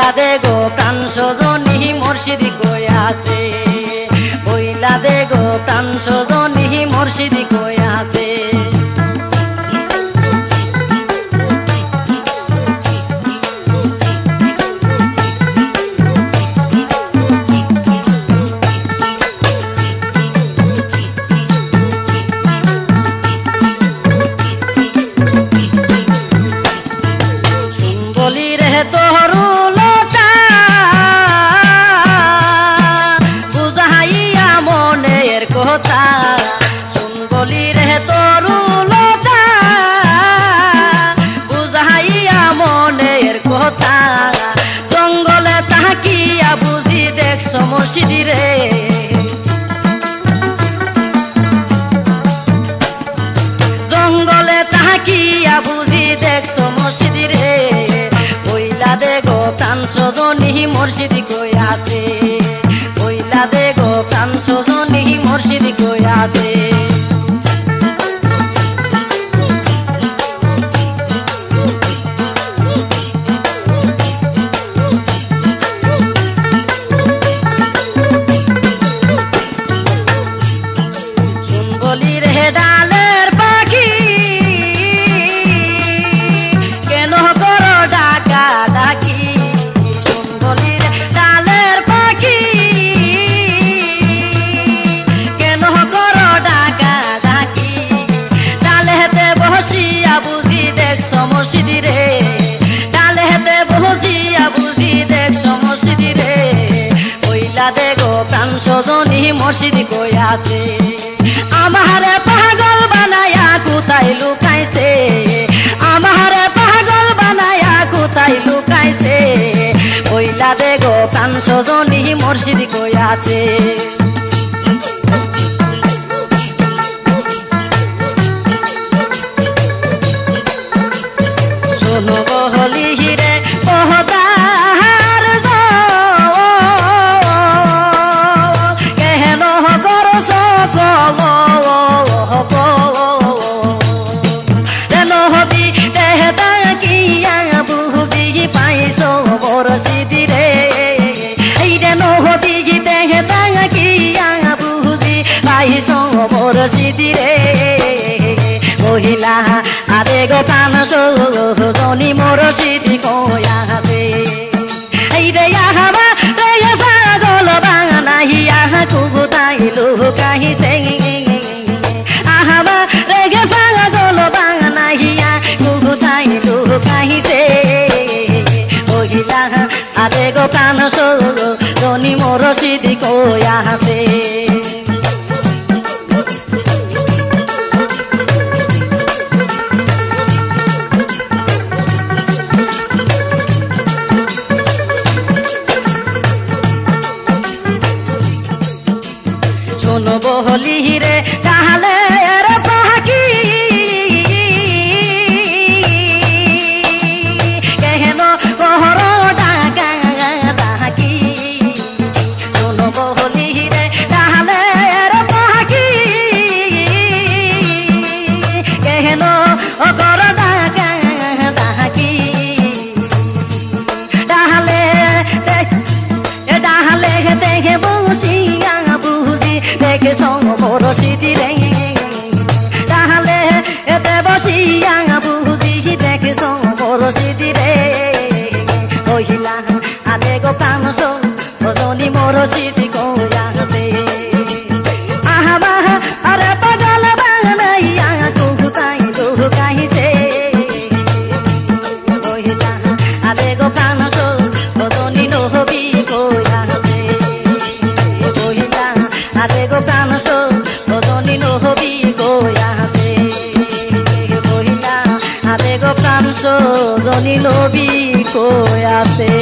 বইলা দে গো প্রাণ সজনী মুর্শিদি কই আছে, বইলা দে গো প্রাণ সজনী মুর্শিদি কই আছে। বলি রে তোরু লোকা বুঝাইয়া মনের কথা, শুন বলি রে তোরু লোকা বুঝাইয়া মনের কথা, জঙ্গলে তাকিয়া বুঝি দেখছ মুর্শিদি রে, জঙ্গলে তাকিয়া বুঝি দেখছ মুর্শিদি রে, বইলা দে গো প্রাণ সজনী মুর্শিদি কই আছে, বইলা দে গো প্রাণ সজনী মুর্শিদি কই আছে। শুন বলি রে ডালের পাখি কেন করো ডাকা ডাকি, শুন বলি রে ডালের পাখি কেন করো ডাকা ডাকি, ডালেতে বসিয়া বুঝি দেখছ মুর্শিদি রে, ডালেতে বসিয়া বুঝি দেখছ মুর্শিদি রে, বইলা দে গো প্রাণ সজনী মুর্শিদি কই আছে, আমারে পাগল বানায়া কোথায় লুকাইছে, আমারে পাগল বানায়া কোথায় লুকাইছে, বইলা দে গো প্রাণ সজনী মুর্শিদি কই আছে। শোনো বহলি হিরে পহদার কেন করো সকল নহবি দেহতা কিয়া বুঝি পাইছ মুর্শিদি রে, এই রে নহবি দেহতা কিয়া বুঝি পাইছ মুর্শিদি রে, বহিলা আরে গো প্রাণ সজনী মুর্শিদি কই আছে, এই রে আহাবা রে পাগল বানাইয়া কোথায় লুকাইছে, আহাবা রে পাগল বানাইয়া কোথায় লুকাইছে, বহিলা আরে গো প্রাণ সজনী মুর্শিদি কই আছে। শোনো বহলি রে ডালের পাখি কেন করো ডাকা ডাকি, শোনো বহলি রে ডালের পাখি কেন করো ডাকা ডাকি, ডালে ডালে দেখে বসিয়া বুঝি দেখে মুর্শিদি রে, তাহলে এতে বসিয়া বুঝি দেখে মুর্শিদি রে, কহিলা আরে গো প্রাণ সজনী মুর্শিদি কই আছে, আহবা আরে পাগল বানাইয়া কোথায় লুকাইছে, কহিলা আরে গো প্রাণ সজনী নহবি কই আছে, বহিলা আরে গো প্রাণ সজনী নহবি কই আছে, বহিলা আরে গো প্রাণ সজনী নহবি কই আছে।